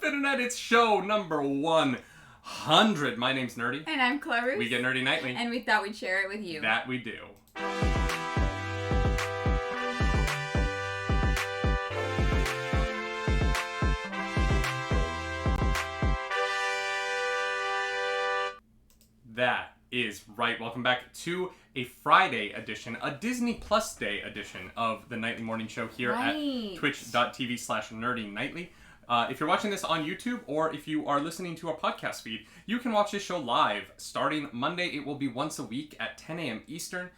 up, Internet? It's show number 100. My name's Nerdy. And I'm Clarus. We get nerdy nightly. And we thought we'd share it with you. That we do. That is right. Welcome back to a Friday edition, a Disney Plus Day edition of the Nightly Morning Show here at twitch.tv/nerdynightly. If you're watching this on YouTube or if you are listening to our podcast feed, you can watch this show live starting Monday. It will be once a week at 10 a.m. Eastern.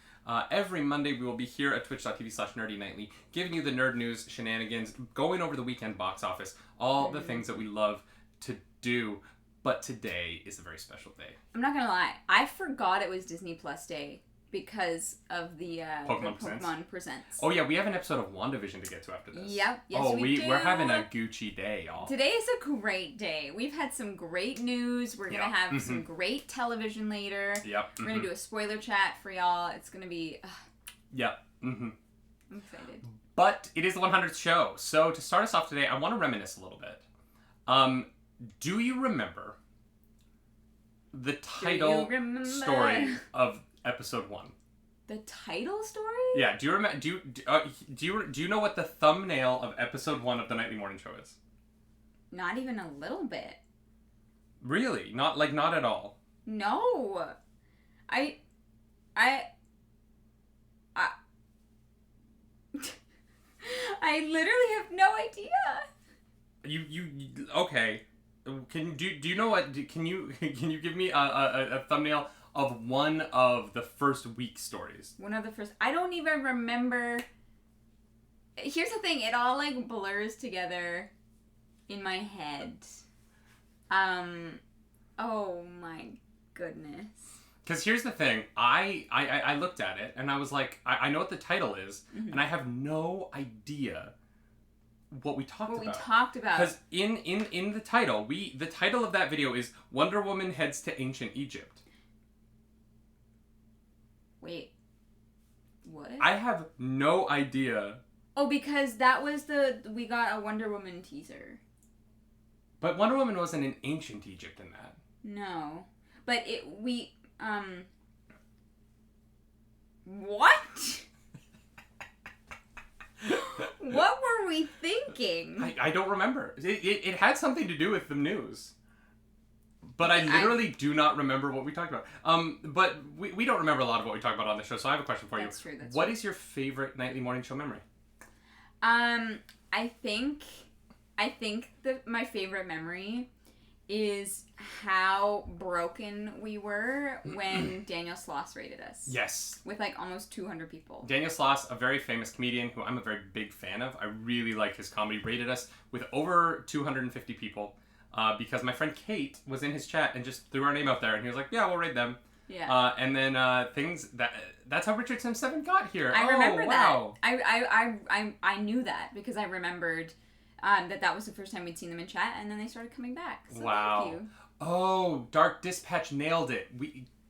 Every Monday we will be here at twitch.tv/nerdynightly giving you the nerd news, shenanigans, going over the weekend box office, all the things that we love to do. But today is a very special day. I'm not gonna lie, I forgot it was Disney Plus Day because of the Pokemon Presents. Oh yeah, we have an episode of WandaVision to get to after this. Yep, yes we do. We're having a Gucci day, y'all. Today is a great day. We've had some great news. We're gonna have some great television later. Yep. We're gonna do a spoiler chat for y'all. It's gonna be... Yep. I'm excited. But it is the 100th show, so to start us off today, I want to reminisce a little bit. Do you remember the title story of episode 1? The title story? Yeah. Do you remember? Do you know what the thumbnail of episode 1 of the Nightly Morning Show is? Not even a little bit. Really? Not at all. No. I literally have no idea. You okay? Do you know what? Can you give me a thumbnail of one of the first week stories? One of the first. I don't even remember. Here's the thing. It all like blurs together in my head. Oh my goodness. Because here's the thing. I looked at it and I was like, I know what the title is, and I have no idea what we talked about. Because in the title, the title of that video is Wonder Woman Heads to Ancient Egypt. Wait. What? I have no idea. Oh, because that was we got a Wonder Woman teaser. But Wonder Woman wasn't in ancient Egypt in that. No. But what? What were we thinking? I don't remember. It had something to do with the news. But I literally do not remember what we talked about. But we don't remember a lot of what we talked about on the show, so I have a question for you. That's true. What is your favorite Nightly Morning Show memory? I think my favorite memory is how broken we were when Daniel Sloss rated us. Yes. With like almost 200 people. Daniel Sloss, a very famous comedian who I'm a very big fan of. I really like his comedy. Rated us with over 250 people because my friend Kate was in his chat and just threw our name out there and he was like, yeah, we'll rate them. Yeah. And then that's how Richard Sims 7 got here. I remember wow. that. I knew that because I remembered that was the first time we'd seen them in chat, and then they started coming back. So wow. Thank you. Oh, Dark Dispatch nailed it.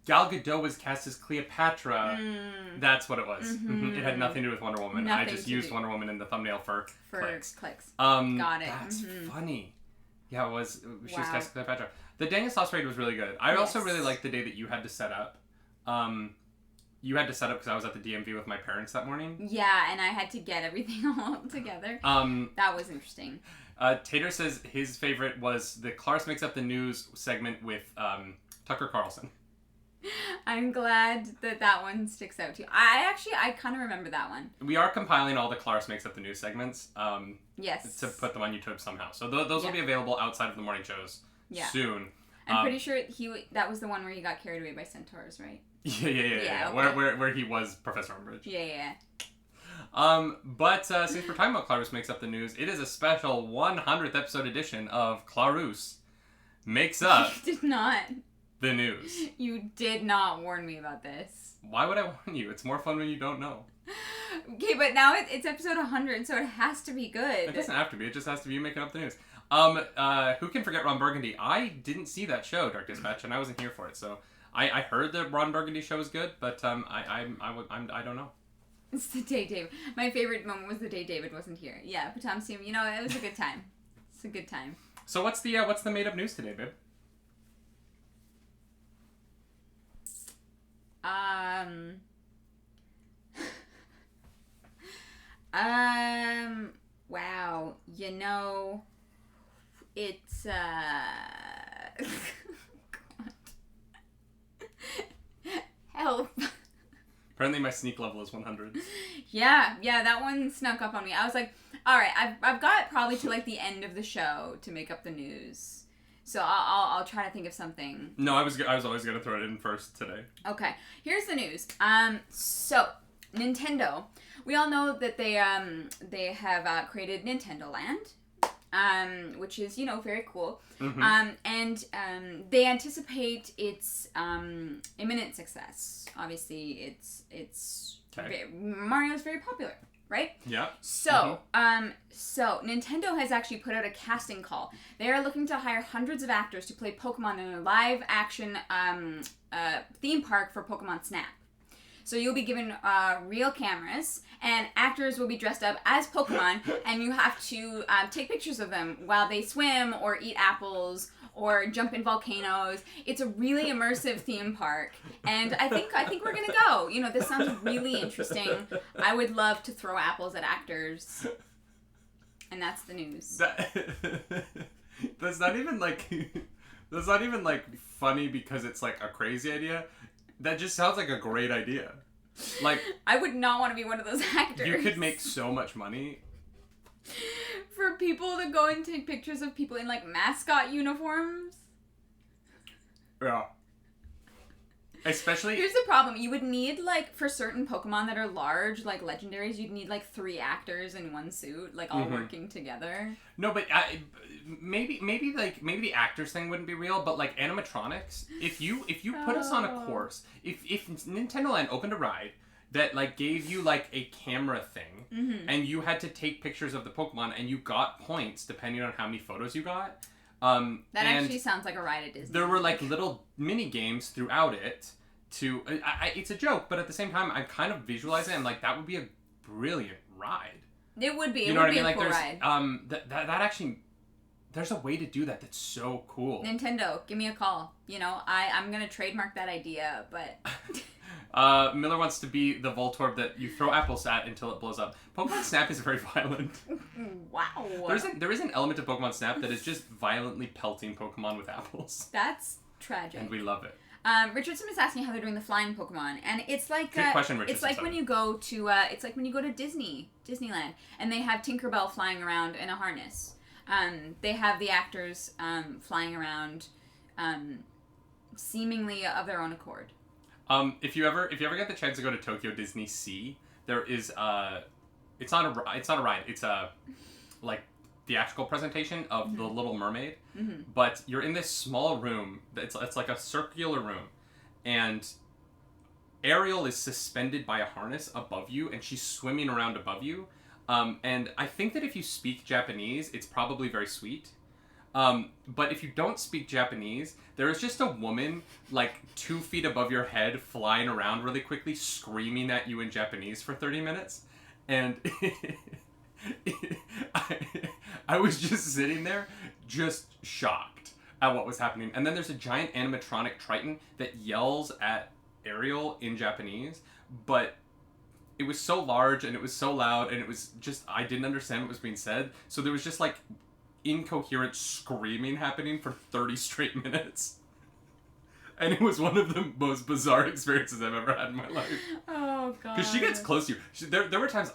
Gal Gadot was cast as Cleopatra. That's what it was. Mm-hmm. It had nothing to do with Wonder Woman. I just used Wonder Woman in the thumbnail for clicks. Got it. That's funny. Yeah, it was. She was cast as Cleopatra. The Daniel Sloss raid was really good. I also really liked the day that you had to set up. You had to set up because I was at the DMV with my parents that morning. Yeah, and I had to get everything all together. That was interesting. Tater says his favorite was the Clarus Makes Up the News segment with Tucker Carlson. I'm glad that one sticks out to you. I kind of remember that one. We are compiling all the Clarus Makes Up the News segments. Yes. To put them on YouTube somehow. So those will be available outside of the morning shows soon. I'm pretty sure that was the one where he got carried away by centaurs, right? Yeah. Okay. Where he was Professor Umbridge. Yeah. But since we're talking about Clarus Makes Up the News, it is a special 100th episode edition of Clarus Makes Up You did not. The News. You did not warn me about this. Why would I warn you? It's more fun when you don't know. Okay, but now it's episode 100, so it has to be good. It doesn't have to be. It just has to be you making up the news. Who can forget Ron Burgundy? I didn't see that show, Dark Dispatch, and I wasn't here for it, so I heard the Ron Burgundy show was good, but I don't know. It's the day David. My favorite moment was the day David wasn't here. Yeah, Potomsium, it was a good time. It's a good time. So what's the made up news today, babe? Wow. You know, it's help. Apparently my sneak level is 100. Yeah, that one snuck up on me. I was like, all right, I've got probably to like the end of the show to make up the news. So I'll try to think of something. No, I was always gonna throw it in first today. Okay, here's the news. So Nintendo, we all know that they have created Nintendo Land, which is very cool. Mm-hmm. And they anticipate its imminent success. Obviously, it's Okay. Mario's very popular. Right? Yeah. So, so Nintendo has actually put out a casting call. They are looking to hire hundreds of actors to play Pokemon in a live-action theme park for Pokemon Snap. So you'll be given real cameras, and actors will be dressed up as Pokemon, and you have to take pictures of them while they swim or eat apples or jump in volcanoes. It's a really immersive theme park, and I think we're gonna go. This sounds really interesting. I would love to throw apples at actors, and that's the news. That's not even like funny because it's like a crazy idea. That just sounds like a great idea. Like, I would not want to be one of those actors. You could make so much money. For people to go and take pictures of people in, like, mascot uniforms? Yeah. Especially... Here's the problem. You would need, like, for certain Pokemon that are large, like legendaries, you'd need, like, 3 actors in one suit, like, all working together. No, but maybe the actors thing wouldn't be real, but, like, animatronics, if you put us on a course, if Nintendo Land opened a ride that, like, gave you, like, a camera thing, and you had to take pictures of the Pokemon, and you got points depending on how many photos you got. That actually sounds like a ride at Disney. There were, like, little mini games throughout it to... it's a joke, but at the same time, I'm kind of visualizing it, and, like, that would be a brilliant ride. It would be. You know what I mean? Like, cool there's, ride. That actually... There's a way to do that that's so cool. Nintendo, give me a call. I'm going to trademark that idea, but... Miller wants to be the Voltorb that you throw apples at until it blows up. Pokemon Snap is very violent. Wow. There is an element of Pokemon Snap that is just violently pelting Pokemon with apples. That's tragic. And we love it. Richardson is asking how they're doing the flying Pokemon, and it's like good question, Richardson. It's like when you go to Disneyland, and they have Tinkerbell flying around in a harness. They have the actors flying around, seemingly of their own accord. If you ever get the chance to go to Tokyo Disney Sea, there is it's not a ride. It's a like theatrical presentation of The Little Mermaid. But you're in this small room. It's like a circular room, and Ariel is suspended by a harness above you, and she's swimming around above you. And I think that if you speak Japanese, it's probably very sweet. But if you don't speak Japanese, there is just a woman, like, 2 feet above your head, flying around really quickly, screaming at you in Japanese for 30 minutes. And I was just sitting there, just shocked at what was happening. And then there's a giant animatronic Triton that yells at Ariel in Japanese, but it was so large and it was so loud and it was just, I didn't understand what was being said. So there was just, like, incoherent screaming happening for 30 straight minutes. And it was one of the most bizarre experiences I've ever had in my life. Oh, God. Because she gets close to you. There were times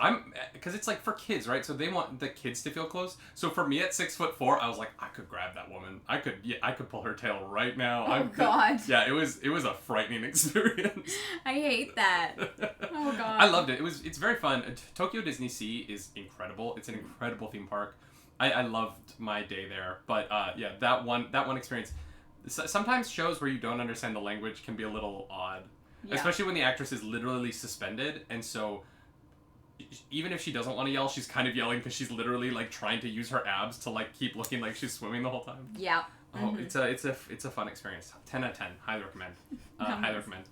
because it's like for kids, right? So they want the kids to feel close. So for me at 6'4", I was like, I could grab that woman. I could pull her tail right now. Oh, God. Yeah, it was a frightening experience. I hate that. Oh, God. I loved it. It's very fun. Tokyo Disney Sea is incredible. It's an incredible theme park. I loved my day there. But yeah, that one experience. Sometimes shows where you don't understand the language can be a little odd. Yeah. Especially when the actress is literally suspended, and so even if she doesn't want to yell, she's kind of yelling because she's literally like trying to use her abs to like keep looking like she's swimming the whole time. Yeah. Oh, it's a fun experience. 10 out of 10. Highly recommend. Highly recommend.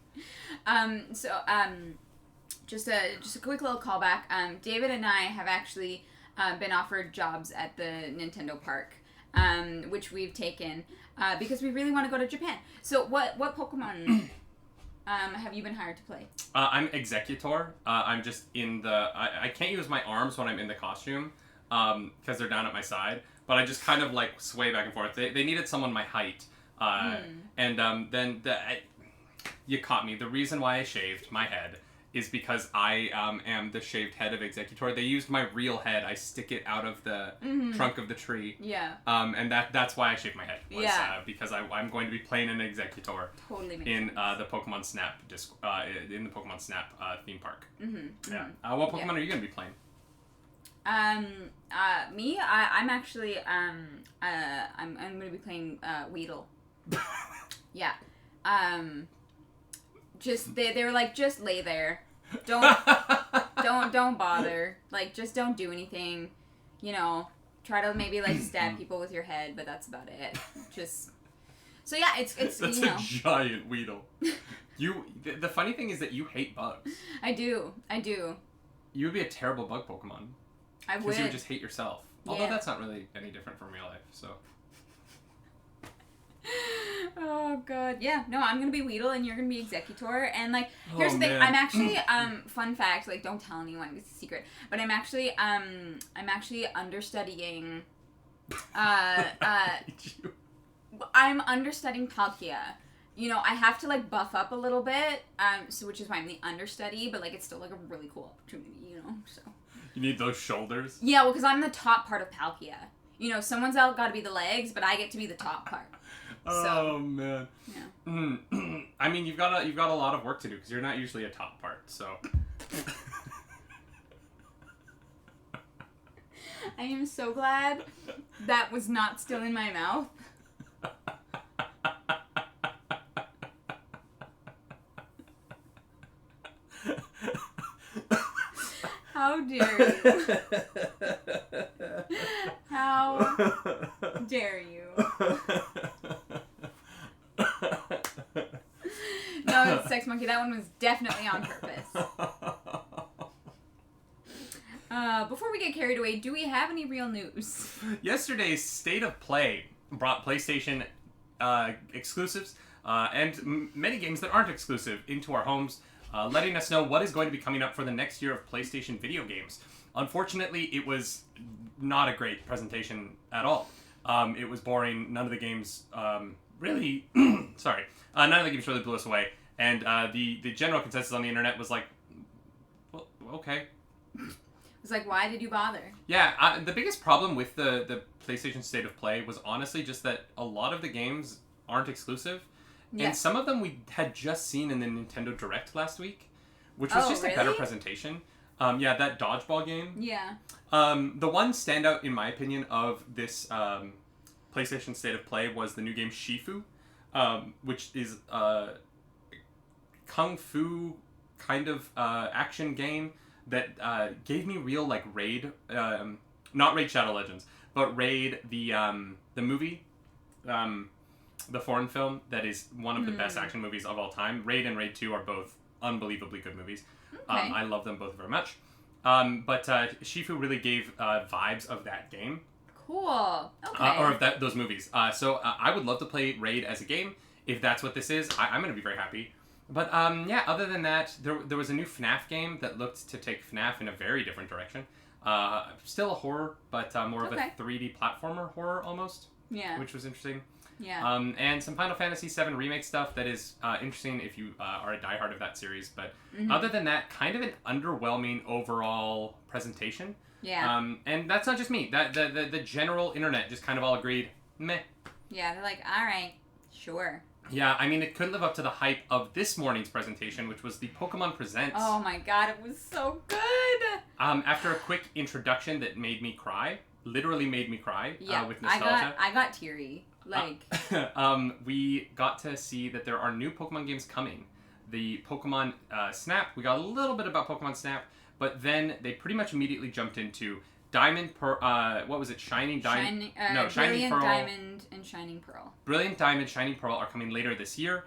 Just a quick little callback. David and I have actually been offered jobs at the Nintendo park. which we've taken because we really want to go to Japan. So what Pokemon have you been hired to play? I'm Executor. I'm just in the... I can't use my arms when I'm in the costume because they're down at my side, but I just kind of like sway back and forth. They needed someone my height. And then you caught me. The reason why I shaved my head is because I am the shaved head of Executor. They used my real head. I stick it out of the trunk of the tree. Yeah. And that's why I shaved my head. Was, yeah. Because I'm going to be playing an Executor. Totally makes in sense. The Pokemon Snap in the Pokemon Snap theme park. Yeah. What Pokemon are you going to be playing? Me, I'm actually I'm going to be playing Weedle. Yeah. Just they were like, just lay there. Don't bother. Like, just don't do anything. You know, try to maybe like stab people with your head, but that's about it. Just so yeah, it's that's you know. a giant Weedle. The funny thing is that you hate bugs. I do. You would be a terrible bug Pokemon. I would. Because you would just hate yourself. Although Yeah. that's not really any different from real life, so. Oh god, yeah. No, I'm gonna be Weedle and you're gonna be Executor. And like, here's the thing. Man. I'm actually fun fact. Like, don't tell anyone. It's a secret. But I'm actually understudying. I'm understudying Palkia. You know, I have to like buff up a little bit. So which is why I'm the understudy. But like, it's still like a really cool opportunity. You know, so. You need those shoulders. Yeah, well, because I'm the top part of Palkia. You know, someone's got to be the legs, but I get to be the top part. Oh man. Yeah. I mean, you've got a lot of work to do because you're not usually a top part. So. I am so glad that was not still in my mouth. How dare you? How dare you? No, it's Sex Monkey. That one was definitely on purpose. Before we get carried away, do we have any real news? Yesterday's State of Play brought PlayStation exclusives and many games that aren't exclusive into our homes, letting us know what is going to be coming up for the next year of PlayStation video games. Unfortunately, it was not a great presentation at all. It was boring. None of the games really... sorry. None of the games really blew us away. And the general consensus on the internet was like, well, okay. It's like, why did you bother? Yeah, the biggest problem with the PlayStation State of Play was honestly just that a lot of the games aren't exclusive. Yeah. And some of them we had just seen in the Nintendo Direct last week, which was just really? a better presentation. Yeah, that dodgeball game. Yeah. The one standout, in my opinion, of this PlayStation State of Play was the new game Shifu, which is a kung fu kind of action game that gave me real like Raid, not Raid Shadow Legends, but Raid the movie, the foreign film that is one of the best action movies of all time. Raid and Raid 2 are both unbelievably good movies. Okay. I love them both very much. But Shifu really gave vibes of that game. Cool. Okay. Or of those movies. So I would love to play Raid as a game. If that's what this is, I'm going to be very happy. But yeah, other than that, there was a new FNAF game that looked to take FNAF in a very different direction. Still a horror, but more of a 3D platformer horror almost. Yeah. Which was interesting. Yeah. And some Final Fantasy VII Remake stuff that is interesting if you are a diehard of that series. But other than that, kind of an underwhelming overall presentation. Yeah. And that's not just me. The general internet just kind of all agreed, meh. Yeah, they're like, all right, sure. Yeah, I mean, it couldn't live up to the hype of this morning's presentation, which was the Pokemon Presents. Oh my god, it was so good! After a quick introduction that made me cry, literally made me cry with nostalgia. I got teary. Like... we got to see that there are new Pokemon games coming. The Pokemon Snap, we got a little bit about Pokemon Snap, but then they pretty much immediately jumped into Diamond, what was it? Shining Diamond? Shining Brilliant Pearl. Diamond and Shining Pearl. Brilliant Diamond, Shining Pearl are coming later this year.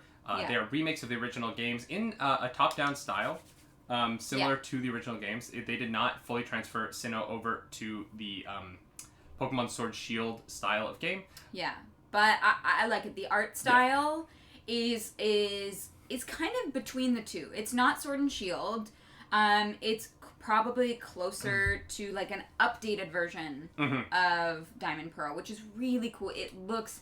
They are remakes of the original games in a top-down style, similar to the original games. They did not fully transfer Sinnoh over to the Pokemon Sword Shield style of game. Yeah, but I like it. The art style is kind of between the two. It's not Sword and Shield. It's probably closer to like an updated version of Diamond Pearl, which is really cool. It looks...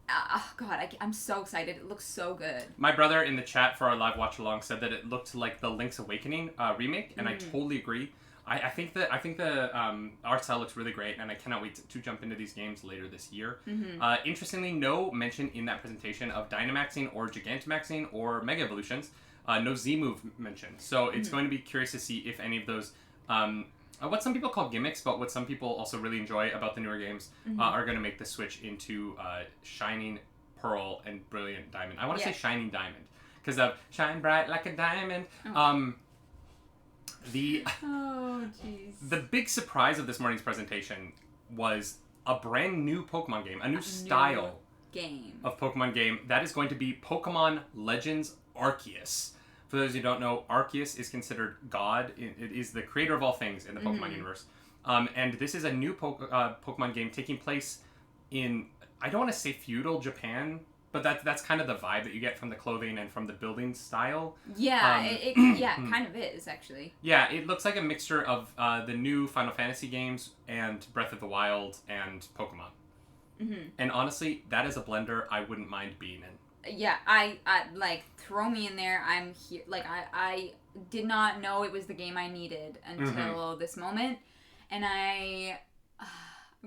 oh god, I'm so excited. It looks so good. My brother in the chat for our live watch along said that it looked like the Link's Awakening remake, and I totally agree. I think the art style looks really great, and I cannot wait to jump into these games later this year. Interestingly, no mention in that presentation of Dynamaxing or Gigantamaxing or Mega Evolutions. No Z-move mentioned. So it's going to be curious to see if any of those, what some people call gimmicks, but what some people also really enjoy about the newer games, are going to make the switch into Shining Pearl and Brilliant Diamond. I want to say Shining Diamond, because of Shine Bright Like a Diamond. The big surprise of this morning's presentation was a brand new Pokemon game, a new style of Pokemon game that is going to be Pokemon Legends Arceus. For those who don't know, Arceus is considered God. It is the creator of all things in the Pokemon universe. And this is a new Pokemon game taking place in, I don't want to say feudal Japan, but that's kind of the vibe that you get from the clothing and from the building style. Yeah, it kind of is, actually. Yeah, it looks like a mixture of the new Final Fantasy games and Breath of the Wild and Pokemon. And honestly, that is a blender I wouldn't mind being in. Yeah, I like, throw me in there. I'm here. Like, I did not know it was the game I needed until this moment. And I'm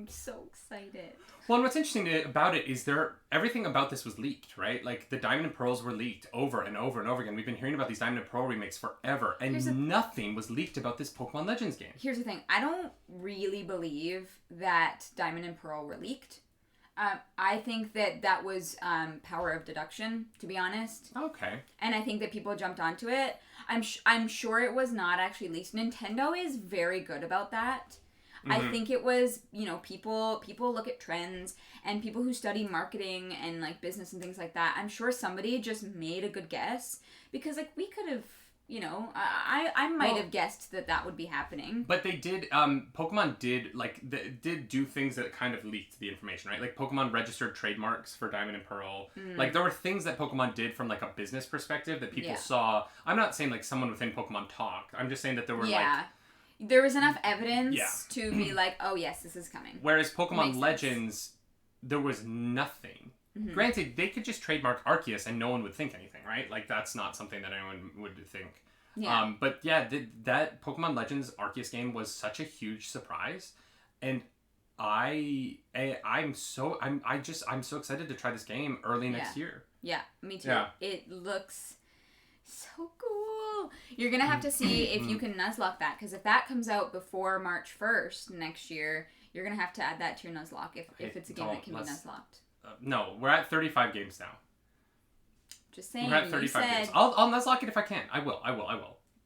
so excited. Well, and what's interesting about it is everything about this was leaked, right? Like, the Diamond and Pearls were leaked over and over and over again. We've been hearing about these Diamond and Pearl remakes forever, and nothing was leaked about this Pokemon Legends game. Here's the thing. I don't really believe that Diamond and Pearl were leaked. I think that was power of deduction, to be honest. Okay. And I think that people jumped onto it. I'm sure it was not actually leaked. Nintendo is very good about that. I think it was, people look at trends, and people who study marketing and like business and things like that. I'm sure somebody just made a good guess, because like we could have, I might have guessed that would be happening. But they did, Pokemon did do things that kind of leaked the information, right? Like, Pokemon registered trademarks for Diamond and Pearl. Like, there were things that Pokemon did from like a business perspective that people saw. I'm not saying like someone within Pokemon talked. I'm just saying that there were there was enough evidence to be like, oh yes, this is coming. Whereas Pokemon Legends, there was nothing. Granted, they could just trademark Arceus and no one would think anything, right? Like, that's not something that anyone would think. Yeah. But yeah, that Pokemon Legends Arceus game was such a huge surprise, and I'm so excited to try this game early next year. Yeah, me too. Yeah. It looks so cool. You're gonna have to see if you can Nuzlocke that, because if that comes out before March 1st next year, you're gonna have to add that to your Nuzlocke if it's a game that can be Nuzlocked. No, we're at 35 games now. Just saying. We're at 35 games. I'll Nuzlocke it if I can. I will.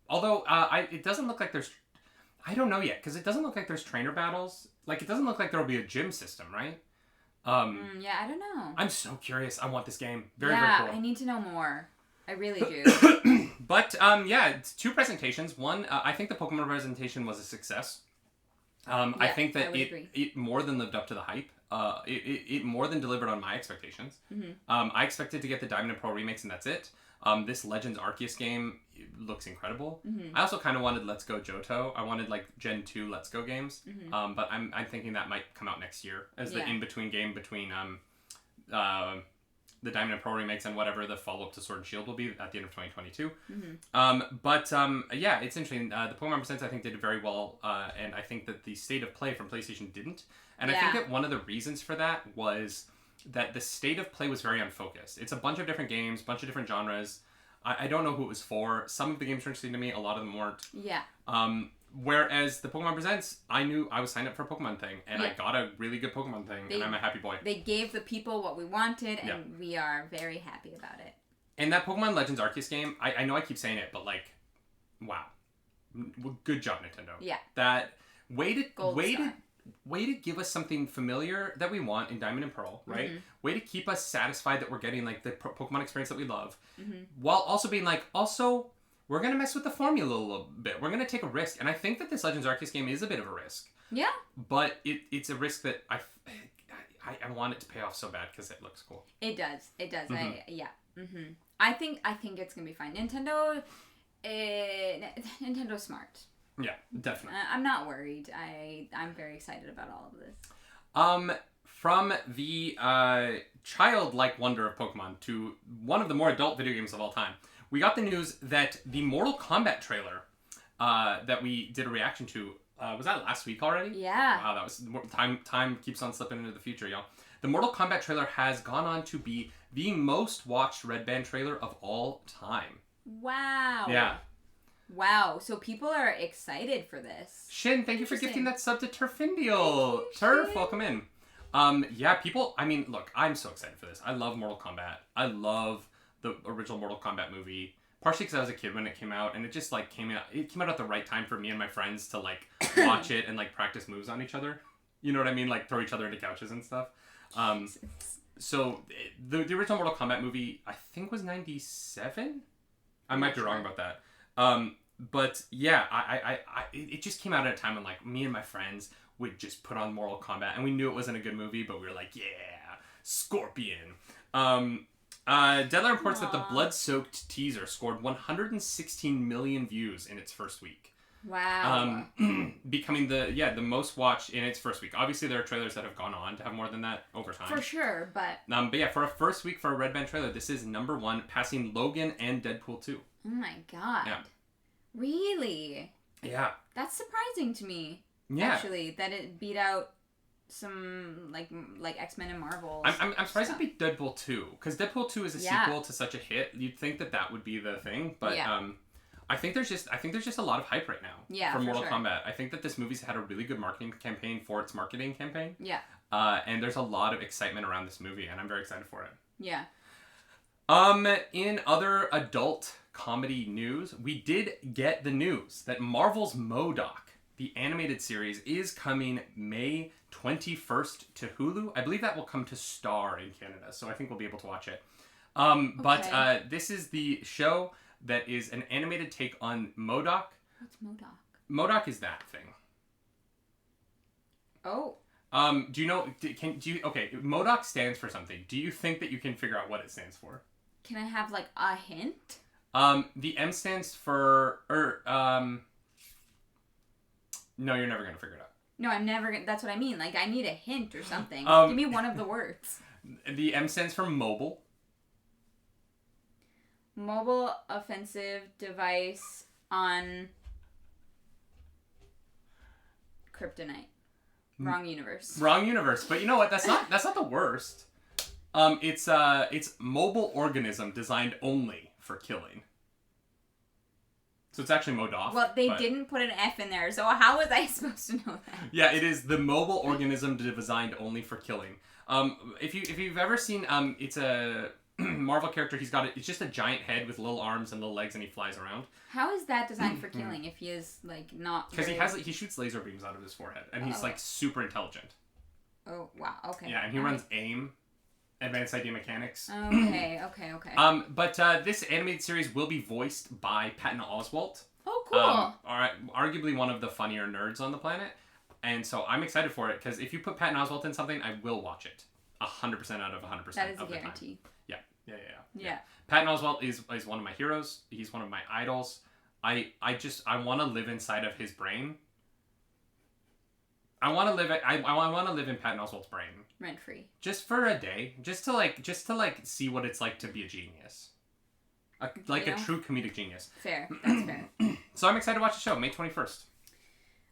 Although, it doesn't look like there's... I don't know yet, because it doesn't look like there's trainer battles. Like, it doesn't look like there'll be a gym system, right? Yeah, I don't know. I'm so curious. I want this game. Very cool. Yeah, I need to know more. I really do. But, it's 2 presentations. One, I think the Pokemon presentation was a success. I think that it more than lived up to the hype. It more than delivered on my expectations. I expected to get the Diamond and Pearl remakes, and that's it. This Legends Arceus game looks incredible. I also kind of wanted Let's Go Johto. I wanted like Gen 2 Let's Go games. But I'm thinking that might come out next year as the in-between game between the Diamond and Pearl remakes and whatever the follow-up to Sword and Shield will be at the end of 2022. It's interesting. The Pokemon Presents, I think, did very well, and I think that the State of Play from PlayStation didn't. And I think that one of the reasons for that was that the State of Play was very unfocused. It's a bunch of different games, bunch of different genres. I don't know who it was for. Some of the games were interesting to me, a lot of them weren't. Yeah. Whereas the Pokemon Presents, I knew I was signed up for a Pokemon thing, and I got a really good Pokemon thing, and I'm a happy boy. They gave the people what we wanted, and we are very happy about it. And that Pokemon Legends Arceus game, I know I keep saying it, but like, wow. Good job, Nintendo. Yeah. That way to give us something familiar that we want in Diamond and Pearl, right? Way to keep us satisfied that we're getting like the Pokemon experience that we love, while also being like, we're going to mess with the formula a little bit. We're going to take a risk. And I think that this Legends Arceus game is a bit of a risk. Yeah. But it's a risk that I want it to pay off so bad because it looks cool. It does. I think it's gonna be fine. Nintendo's smart. Yeah, definitely. I'm not worried. I'm very excited about all of this. From the childlike wonder of Pokemon to one of the more adult video games of all time, we got the news that the Mortal Kombat trailer that we did a reaction to, was that last week already? Yeah. Wow, that was time keeps on slipping into the future, y'all. The Mortal Kombat trailer has gone on to be the most watched Red Band trailer of all time. Wow. Yeah. Wow, so people are excited for this. Shin, thank you for gifting that sub to Turfindial. Turf, welcome in. Yeah, people, I mean, look, I'm so excited for this. I love Mortal Kombat. I love the original Mortal Kombat movie. Partially because I was a kid when it came out, and it just, like, came out at the right time for me and my friends to, like, watch it and, like, practice moves on each other. You know what I mean? Like, throw each other into couches and stuff. So, the original Mortal Kombat movie, I think, was 97? I might be wrong about that. But yeah, it just came out at a time when, like, me and my friends would just put on Mortal Kombat, and we knew it wasn't a good movie, but we were like, yeah, Scorpion. Deadline reports that the blood-soaked teaser scored 116 million views in its first week. Wow. Becoming the most watched in its first week. Obviously, there are trailers that have gone on to have more than that over time. For sure, but yeah, for a first week for a Red Band trailer, this is number one, passing Logan and Deadpool 2. Oh my god. Yeah. Really? Yeah. That's surprising to me. Yeah. Actually, that it beat out some like X-Men and Marvel. I'm surprised it beat Deadpool 2, because Deadpool 2 is a sequel to such a hit. You'd think that would be the thing, but I think there's just a lot of hype right now for Mortal Kombat. I think that this movie's had a really good marketing campaign for its marketing campaign. Yeah. And there's a lot of excitement around this movie, and I'm very excited for it. Yeah. In other adult comedy news, we did get the news that Marvel's MODOK, the animated series, is coming May 21st to Hulu. I believe that will come to Star in Canada, so I think we'll be able to watch it. But this is the show that is an animated take on MODOK. What's MODOK? MODOK is that thing. Oh. Do you know? Okay, MODOK stands for something. Do you think that you can figure out what it stands for? Can I have like a hint? The M stands for no, you're never gonna figure it out. No, I'm never gonna. That's what I mean. Like, I need a hint or something. Give me one of the words. The M stands for mobile. Mobile offensive device on Kryptonite. Wrong universe. Wrong universe. But you know what? That's not the worst. It's mobile organism designed only for killing. So it's actually MODOK. Well, they didn't put an F in there, so how was I supposed to know that? Yeah, it is the mobile organism designed only for killing. If you've ever seen, it's a Marvel character. It's just a giant head with little arms and little legs, and he flies around. How is that designed for killing if he is like not? Because he shoots laser beams out of his forehead, and he's like super intelligent. Oh wow! Okay. Yeah, and he runs AIM. Advanced Idea Mechanics. Okay. But this animated series will be voiced by Patton Oswalt. Oh, cool. Arguably one of the funnier nerds on the planet. And so I'm excited for it, because if you put Patton Oswalt in something, I will watch it. 100% out of 100% that is of a the guarantee. time. Yeah. Patton Oswalt is one of my heroes. He's one of my idols. I want to live inside of his brain. I want to live in Patton Oswalt's brain. Rent free. Just for a day, just to see what it's like to be a genius, a true comedic genius. Fair, that's fair. So I'm excited to watch the show, May 21st.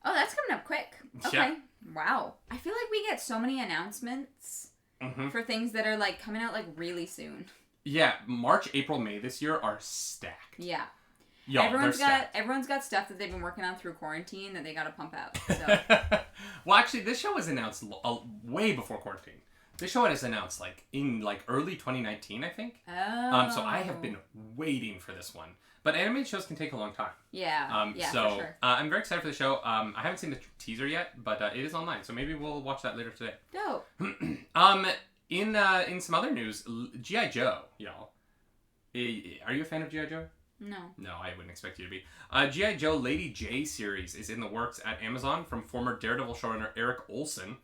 Oh, that's coming up quick. Okay, yeah. Wow. I feel like we get so many announcements for things that are like coming out like really soon. Yeah, March, April, May this year are stacked. Yeah. Yo, everyone's got stuff that they've been working on through quarantine that they got to pump out. So. Well, actually, this show was announced way before quarantine. This show was announced in early 2019, I think. Oh. So I have been waiting for this one. But animated shows can take a long time. Yeah. So for sure. I'm very excited for the show. I haven't seen the teaser yet, but it is online, so maybe we'll watch that later today. Dope. In some other news, G.I. Joe, y'all. Are you a fan of G.I. Joe? No. No, I wouldn't expect you to be. G.I. Joe Lady J series is in the works at Amazon from former Daredevil showrunner Eric Olson.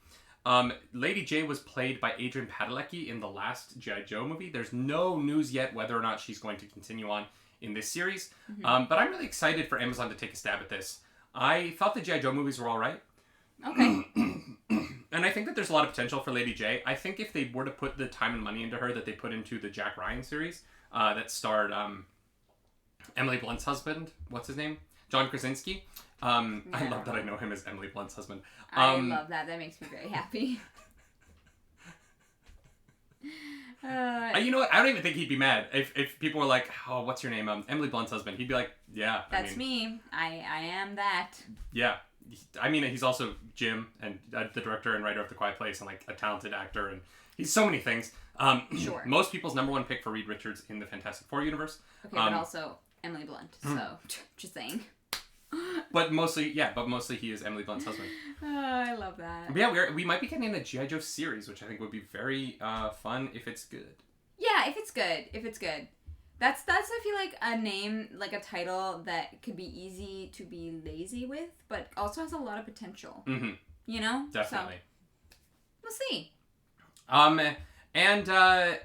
Lady J was played by Adrian Padalecki in the last G.I. Joe movie. There's no news yet whether or not she's going to continue on in this series. But I'm really excited for Amazon to take a stab at this. I thought the G.I. Joe movies were all right. Okay. And I think that there's a lot of potential for Lady J. I think if they were to put the time and money into her that they put into the Jack Ryan series that starred Emily Blunt's husband, what's his name? John Krasinski. I love that I know him as Emily Blunt's husband. I love that. That makes me very happy. You know what? I don't even think he'd be mad if people were like, "Oh, what's your name?" Emily Blunt's husband. He'd be like, "Yeah, that's me. I am that." Yeah, I mean, he's also Jim and the director and writer of The Quiet Place and like a talented actor, and he's so many things. Sure. Most people's number one pick for Reed Richards in the Fantastic Four universe. Okay, but also Emily Blunt. So just saying. But mostly he is Emily Blunt's husband. I love that. But yeah, we might be getting in a G.I. Joe series, which I think would be very fun if it's good. Yeah, if it's good. That's I feel like a name, like a title that could be easy to be lazy with, but also has a lot of potential. Mm-hmm. You know? Definitely. So, we'll see. And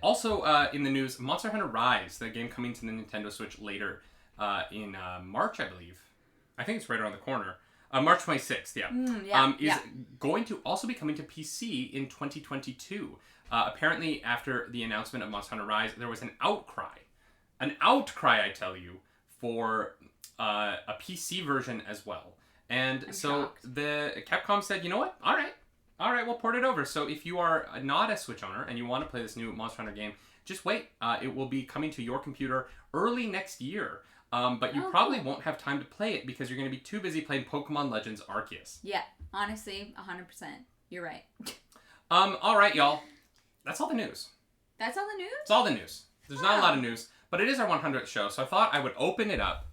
also in the news, Monster Hunter Rise, the game coming to the Nintendo Switch later in March, I believe. I think it's right around the corner. March 26th, yeah. Is going to also be coming to PC in 2022. Apparently, after the announcement of Monster Hunter Rise, there was an outcry. An outcry, I tell you, for a PC version as well. And I'm shocked. The Capcom said, you know what? All right, we'll port it over. So if you are not a Switch owner and you want to play this new Monster Hunter game, just wait. It will be coming to your computer early next year. But you probably won't have time to play it because you're going to be too busy playing Pokemon Legends Arceus. Yeah, honestly, 100%. You're right. All right, y'all. That's all the news. That's all the news? It's all the news. There's not a lot of news, but it is our 100th show, so I thought I would open it up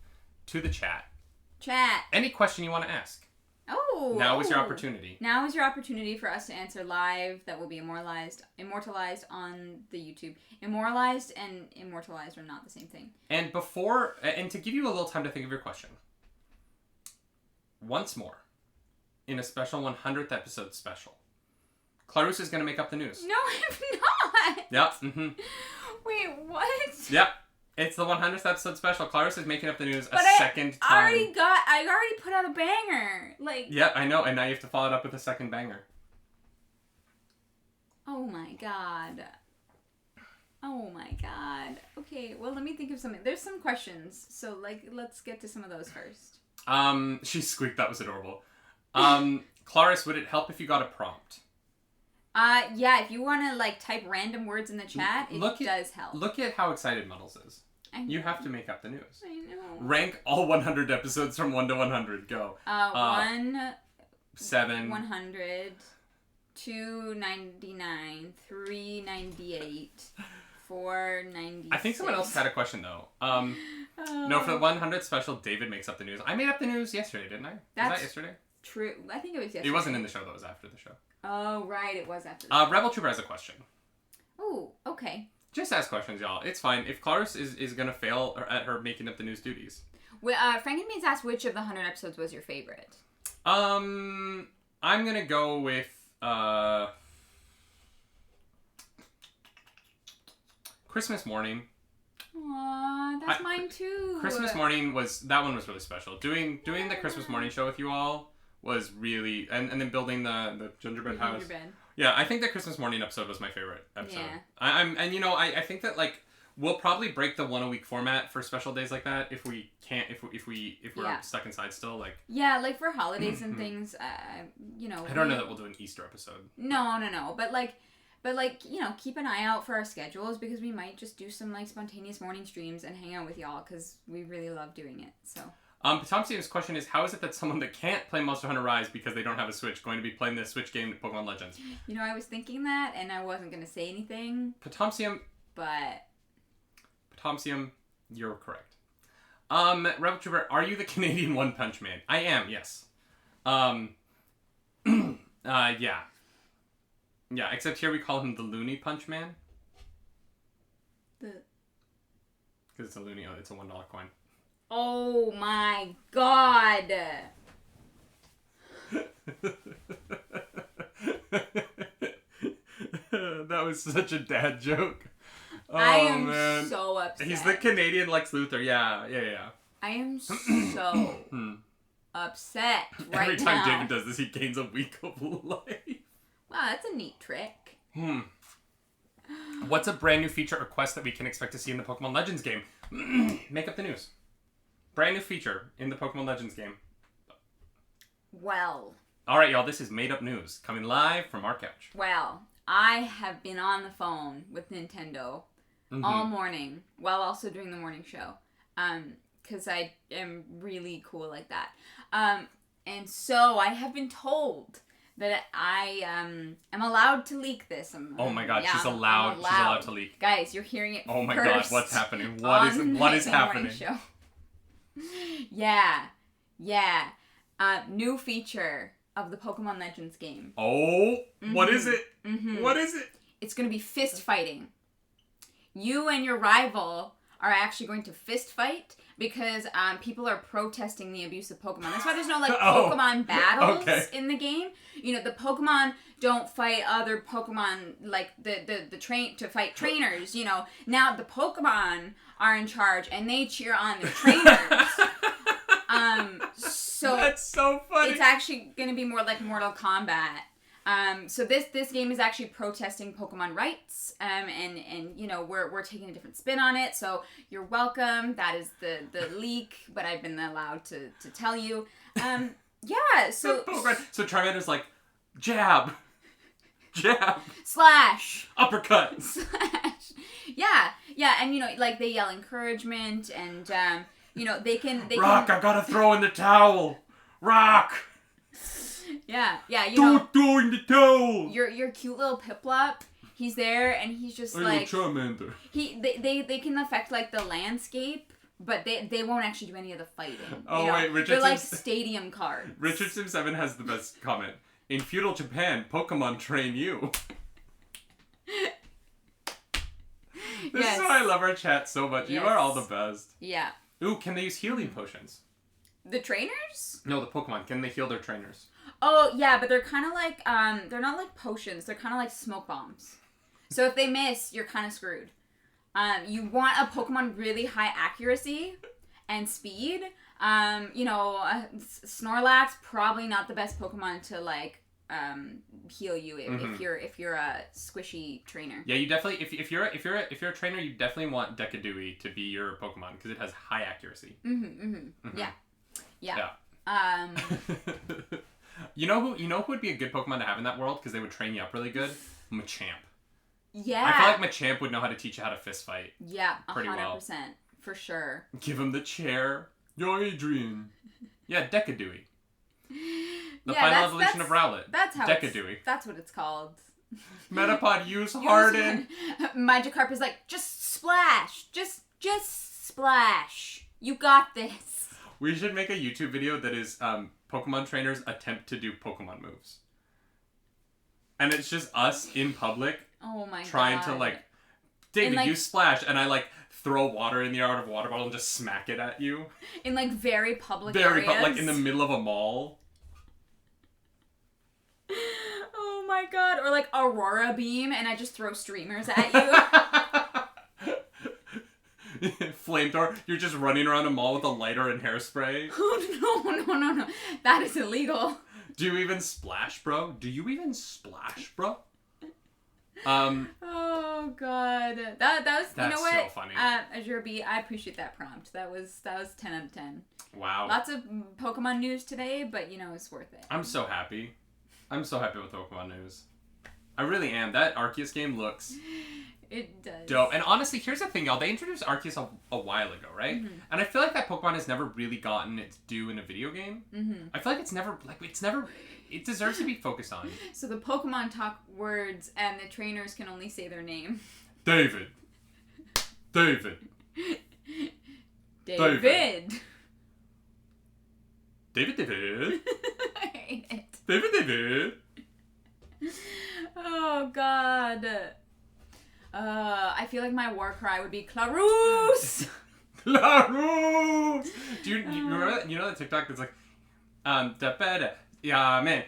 to the chat. Any question you want to ask. Now is your opportunity. Now is your opportunity for us to answer live. That will be immortalized on the YouTube. Immortalized and immortalized are not the same thing. And to give you a little time to think of your question, once more, in a special 100th episode special, Clarissa is going to make up the news. No, I'm not. Yep. Mm-hmm. Wait, what? Yep. It's the 100th episode special. Clarissa is making up the news second time. I already put out a banger. Yeah, I know, and now you have to follow it up with a second banger. Oh my god. Okay, well, let me think of something. There's some questions, so let's get to some of those first. She squeaked. That was adorable. Clarissa, would it help if you got a prompt? Yeah, if you want to type random words in the chat, it does help. Look at how excited Muddles is. You have to make up the news. I know. Rank all 100 episodes from 1 to 100. Go. 1, 7, 100, 299, 398, 496. I think someone else had a question though. No, for the 100th special, David makes up the news. I made up the news yesterday, didn't I? Was that yesterday? True. I think it was yesterday. It wasn't in the show. That was after the show. Oh, right. It was after the show. Rebel Trooper has a question. Oh, okay. Just ask questions, y'all. It's fine. If Clarissa is going to fail at her making up the news duties. Frankenbeans asked which of the 100 episodes was your favorite. I'm going to go with... Christmas Morning. Aww, that's mine too. Christmas Morning that one was really special. Doing the Christmas Morning show with you all was really... And then building the gingerbread house. Yeah, I think the Christmas Morning episode was my favorite episode. Yeah. I think that we'll probably break the 1 a week format for special days like that if we're stuck inside still Yeah, for holidays and things, I don't know that we'll do an Easter episode. No, but keep an eye out for our schedules because we might just do some spontaneous morning streams and hang out with y'all because we really love doing it. So. Potomsium's question is, how is it that someone that can't play Monster Hunter Rise because they don't have a Switch going to be playing the Switch game Pokemon Legends? I was thinking that, and I wasn't going to say anything. Potomsium, you're correct. Rebel Trooper, are you the Canadian One Punch Man? I am, yes. Yeah. Yeah, except here we call him the Looney Punch Man. Because it's a loony, it's a $1 coin. Oh my god. That was such a dad joke. Oh, I am man. so upset. He's the Canadian Lex Luthor. Yeah. I am so upset right now. Every time David does this, he gains a week of life. Wow, that's a neat trick. What's a brand new feature or quest that we can expect to see in the Pokemon Legends game? Make up the news. Brand new feature in the Pokemon Legends game. Well. Alright, y'all, this is made up news. Coming live from our couch. Well, I have been on the phone with Nintendo all morning, while also doing the morning show. Because I am really cool like that. And so I have been told that I am allowed to leak this. Oh my god, she's allowed. She's allowed to leak. Guys, you're hearing it. Oh my first god, what's happening? What is happening? Show. Yeah. New feature of the Pokemon Legends game. Oh, what is it? What is it? It's going to be fist fighting. You and your rival are actually going to fist fight because people are protesting the abuse of Pokemon. That's why there's no Pokemon battles in the game. You know, the Pokemon don't fight other Pokemon like the train to fight trainers. You know, now the Pokemon are in charge and they cheer on their trainers. So that's so funny. It's actually going to be more like Mortal Kombat. So this game is actually protesting Pokemon rights, and you know we're taking a different spin on it. So you're welcome. That is the leak, but I've been allowed to tell you. Yeah. So Charmander's like jab, slash, uppercut, slash. Yeah, and you know like they yell encouragement, and you know they can Rock. I gotta throw in the towel. Rock. Yeah, you Don't throw in the towel. Your cute little Piplup, he's there and he's just like Charmander. They can affect like the landscape, but they won't actually do any of the fighting. Oh wait, Richard. They're like stadium cards. Richard Sim 7 has the best comment. In feudal Japan, Pokemon train you. This is why I love our chat so much. You are all the best. Yeah. Ooh, can they use healing potions? The trainers? No, the Pokemon. Can they heal their trainers? Oh, yeah, but they're kind of like, they're not like potions. They're kind of like smoke bombs. So if they miss, you're kind of screwed. You want a Pokemon really high accuracy and speed. You know, Snorlax, probably not the best Pokemon to, like, heal you if you're a squishy trainer. Yeah, you definitely, if you're a trainer, you definitely want Decadewey to be your Pokemon because it has high accuracy. Yeah. You know who would be a good Pokemon to have in that world because they would train you up really good? Machamp. Yeah. I feel like Machamp would know how to teach you how to fist fight. Yeah, pretty 100%. Well. For sure. Give him the chair. Yo, Adrian. Yeah, Decadewey. The final evolution of Rowlet. That's how Decadewey. That's what it's called. Metapod, use Harden. Magikarp is like, just splash. Just splash. You got this. We should make a YouTube video that is Pokemon trainers attempt to do Pokemon moves. And it's just us in public trying to like, David, you splash, and I like throw water in the air out of a water bottle and just smack it at you. In like very public areas. Like in the middle of a mall. Oh my god. Or like Aurora Beam and I just throw streamers at you. Flamethrower. You're just running around a mall with a lighter and hairspray. Oh, no. That is illegal. Do you even splash, bro? Oh god. That was, you know what? So funny. Azure B, I appreciate that prompt. That was 10 out of 10. Wow. Lots of Pokemon news today, but you know, it's worth it. I'm so happy. with Pokemon news. I really am. That Arceus game looks It does. dope. And honestly, here's the thing, y'all. They introduced Arceus a while ago, right? Mm-hmm. And I feel like that Pokemon has never really gotten its due in a video game. Mm-hmm. I feel like it deserves to be focused on. So the Pokemon talk words and the trainers can only say their name. David. David. David. I hate it. David. Oh god. I feel like my war cry would be Clarus. Clarus! Do you remember that? You know the TikTok that's like, yeah, man,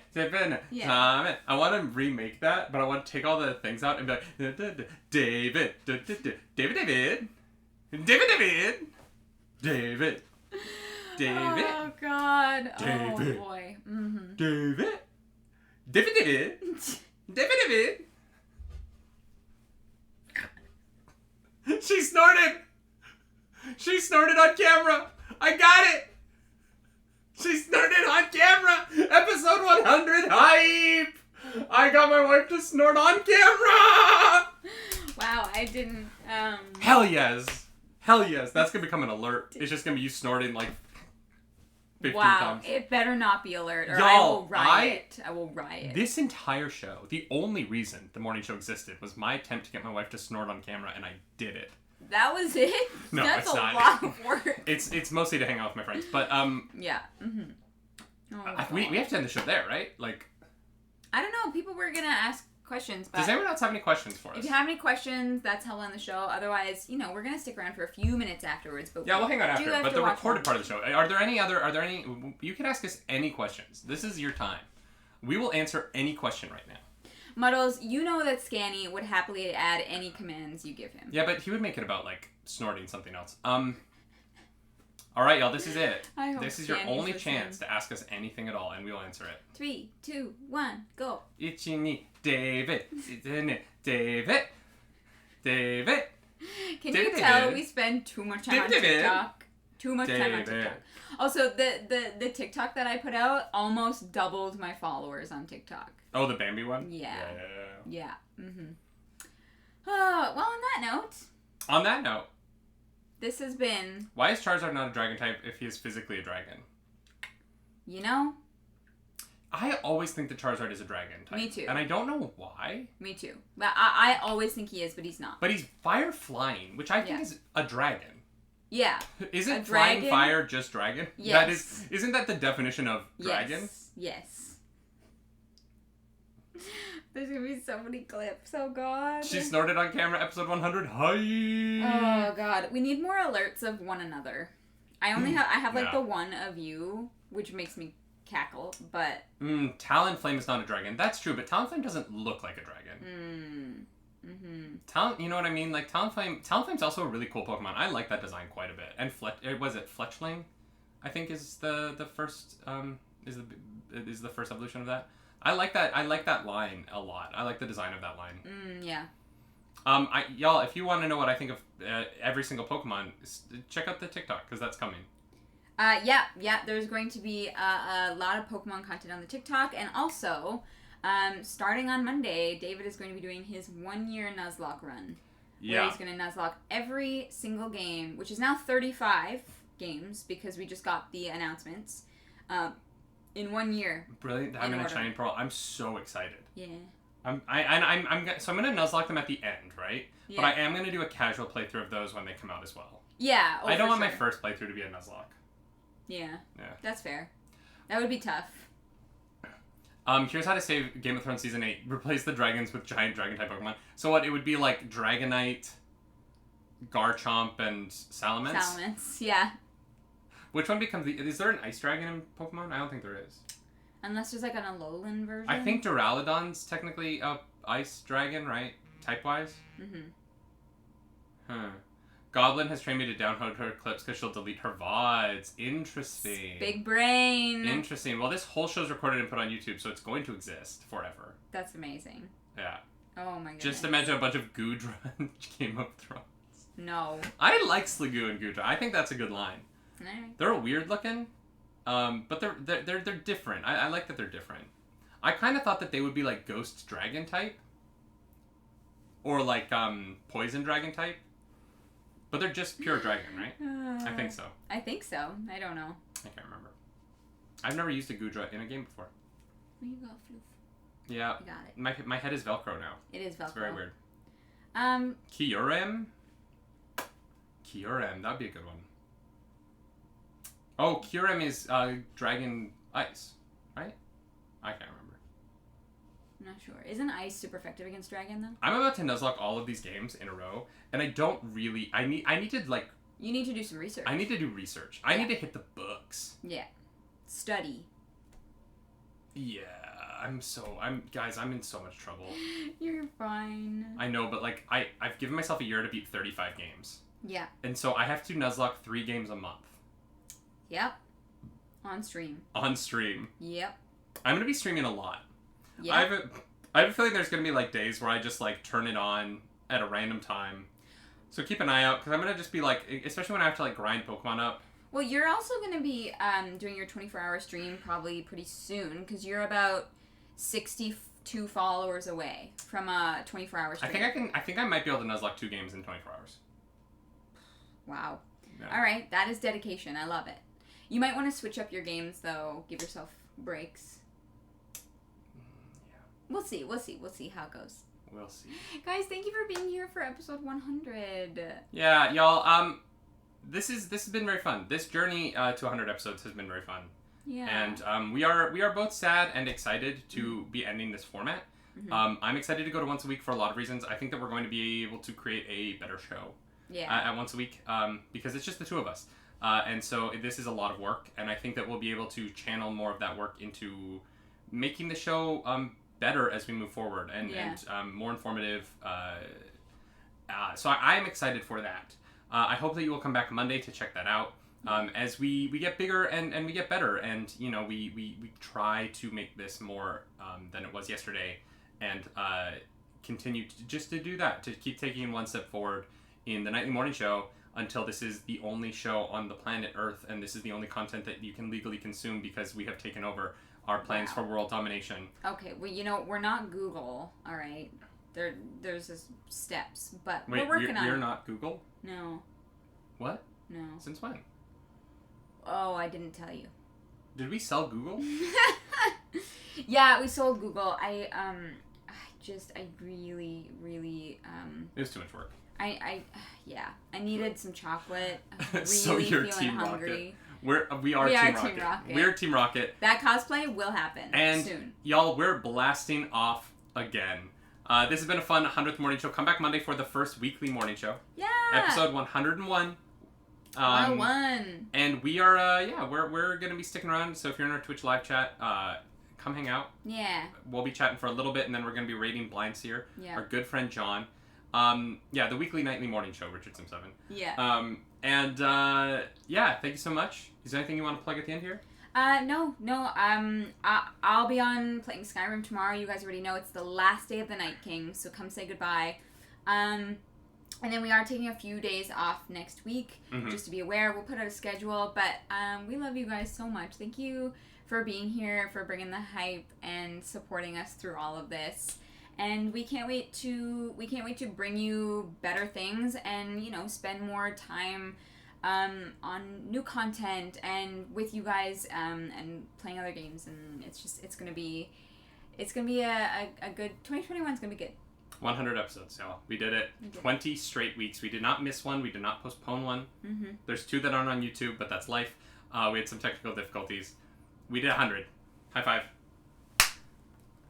Yeah. I want to remake that, but I want to take all the things out and be like, David, David, David, David, David, Oh God. David. Oh boy. Mm-hmm. David, David, David. She snorted. She snorted on camera. I got it. She snorted on camera. Episode 100 hype. I got my wife to snort on camera. Wow, I didn't. Hell yes. Hell yes. That's gonna become an alert. It's just gonna be you snorting like 15 Wow, times. it better not be alert, or I Y'all, will riot. I will riot. This entire show, the only reason the morning show existed was my attempt to get my wife to snort on camera, and I did it. That was it? No, That's it's a not. lot of work. It's mostly to hang out with my friends, but Yeah. Mm-hmm. Oh, we have to end the show there, right? Like, I don't know. People were gonna ask questions, but does anyone else have any questions for us? if you have any questions, that's how we'll end the show. Otherwise, we're gonna stick around for a few minutes afterwards. But Yeah, we'll hang out do after. have But to the watch recorded one. part of the show, are there any? You can ask us any questions. This is your time. We will answer any question right now. Muddles, you know that Scanny would happily add any commands you give him. Yeah, but he would make it about like snorting something else. All right, y'all. This is it. I hope This is your Scanny's only listening. chance to ask us anything at all, and we will answer it. 3, 2, 1, go. Ichini, David, David, David. Can David. you tell we spend too much time on David. TikTok? Too much time on David. TikTok. Also, the TikTok that I put out almost doubled my followers on TikTok. Oh, the Bambi one? Yeah. Yeah. Yeah. Mm-hmm. Well, on that note, On that note, this has been, why is Charizard not a dragon type if he is physically a dragon? I always think that Charizard is a dragon type. Me too. And I don't know why. Me too. But I always think he is, but he's not. But he's fire flying, which I think Yeah. is a dragon. Yeah. Isn't A flying dragon? fire just dragon? Yes. Isn't that the definition of dragon? Yes. There's gonna be so many clips. Oh God. She snorted on camera, episode 100. Hi. Oh God. We need more alerts of one another. I have like Yeah. the one of you, which makes me cackle, but Talonflame is not a dragon. That's true, but Talonflame doesn't look like a dragon. You know what I mean? Like Talonflame's also a really cool Pokemon. I like that design quite a bit. And Fletchling? I think is the first is the first evolution of that. I like that line a lot. I like the design of that line. Yeah. Y'all, if you want to know what I think of every single Pokemon, check out the TikTok because that's coming. Yeah. There's going to be a lot of Pokemon content on the TikTok, and also, starting on Monday, David is going to be doing his 1-year Nuzlocke run. Yeah. Where he's going to Nuzlocke every single game, which is now 35 games because we just got the announcements. In 1 year. Brilliant. I'm gonna Shining Pearl. I'm so excited. Yeah. I'm gonna Nuzlocke them at the end, right? Yeah. But I am gonna do a casual playthrough of those when they come out as well. Yeah. I don't want my first playthrough to be a Nuzlocke. Yeah. Yeah. That's fair. That would be tough. Here's how to save Game of Thrones Season 8. Replace the dragons with giant dragon-type Pokemon. So what, it would be like Dragonite, Garchomp, and Salamence? Salamence, yeah. Which one becomes the... Is there an Ice Dragon in Pokemon? I don't think there is. Unless there's like an Alolan version. I think Duraludon's technically a Ice Dragon, right? Type-wise? Huh. Goblin has trained me to download her clips because she'll delete her VODs. Interesting. Big brain. Interesting. Well, this whole show's recorded and put on YouTube, so it's going to exist forever. That's amazing. Yeah. Oh my goodness. Just imagine a bunch of Goodra in Game of Thrones. No. I like Sliggoo and Goodra. I think that's a good line. Alright. They're weird looking, but they're different. I like that they're different. I kind of thought that they would be like Ghost Dragon type, or like Poison Dragon type. But they're just pure dragon, right? I think so. I think so. I don't know. I can't remember. I've never used a Goodra in a game before. There you go, Floof. Yeah. You got it. My head is Velcro now. It is Velcro. It's very weird. Kyurem? Kyurem, that'd be a good one. Oh, Kyurem is Dragon Ice, right? I can't remember. I'm not sure. Isn't ice super effective against dragon though? I'm about to Nuzlocke all of these games in a row, and I don't really. I need to like You need to do some research. I need to do research. I need to hit the books. Yeah. Study. Yeah, guys, I'm in so much trouble. You're fine. I know, but like, I've given myself a year to beat 35 games. Yeah. And so I have to Nuzlocke 3 games a month. Yep. On stream. On stream. Yep. I'm gonna be streaming a lot. Yep. I have a feeling there's gonna be like days where I just like turn it on at a random time. So keep an eye out, because I'm gonna just be like, especially when I have to like grind Pokemon up. Well, you're also going to be doing your 24-hour stream probably pretty soon, because you're about 62 followers away from a 24-hour stream. I think I might be able to Nuzlocke 2 games in 24 hours. Wow. Yeah. All right, that is dedication. I love it. You might want to switch up your games, though. Give yourself breaks. Yeah. We'll see. We'll see how it goes. We'll see. Guys, thank you for being here for episode 100. Yeah, y'all. This has been very fun. This journey to 100 episodes has been very fun. Yeah. And we are both sad and excited to be ending this format. Mm-hmm. I'm excited to go to once a week for a lot of reasons. I think that we're going to be able to create a better show. Yeah. At once a week, because it's just the two of us. And so this is a lot of work, and I think that we'll be able to channel more of that work into making the show better as we move forward and more informative. So I'm excited for that. I hope that you will come back Monday to check that out. As we get bigger and we get better, and you know we try to make this more than it was yesterday, and continue to do that, to keep taking one step forward in the nightly morning show until this is the only show on the planet Earth, and this is the only content that you can legally consume because we have taken over our plans for world domination. Okay, well, you know, we're not Google, all right? There's just steps, but Wait, we're working on it. You're not Google? No. What? No. Since when? Oh, I didn't tell you. Did we sell Google? Yeah, we sold Google. I really, it was too much work. I needed some chocolate. I'm really So you're feeling Team hungry. Rocket. We are Team Rocket. We're Team Rocket. That cosplay will happen and soon. Y'all, we're blasting off again. This has been a fun 100th morning show. Come back Monday for the first weekly morning show. Yeah. Episode 101. 101. And we are, we're going to be sticking around. So if you're in our Twitch live chat, come hang out. Yeah. We'll be chatting for a little bit, and then we're going to be rating BlindSeer, our good friend John. The weekly nightly morning show, Richard Sim 7. Yeah. Thank you so much. Is there anything you want to plug at the end here? No. I'll be on playing Skyrim tomorrow. You guys already know it's the last day of the Night King, so come say goodbye. And then we are taking a few days off next week, just to be aware. We'll put out a schedule, but we love you guys so much. Thank you for being here, for bringing the hype and supporting us through all of this. And we can't wait to bring you better things and, you know, spend more time on new content and with you guys and playing other games. And it's gonna be a good 2021 is gonna be good. 100 episodes, y'all. We did it. 20 straight weeks. We did not miss one. We did not postpone one. There's 2 that aren't on YouTube, but that's life. We had some technical difficulties. We did 100. High five.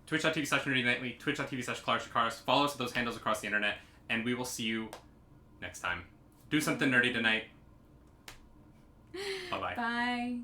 Twitch.tv/nerdynightly, Twitch.tv/ClarkShakaris. Follow us at those handles across the internet, and we will see you next time. Do something nerdy tonight. Bye-bye. Bye.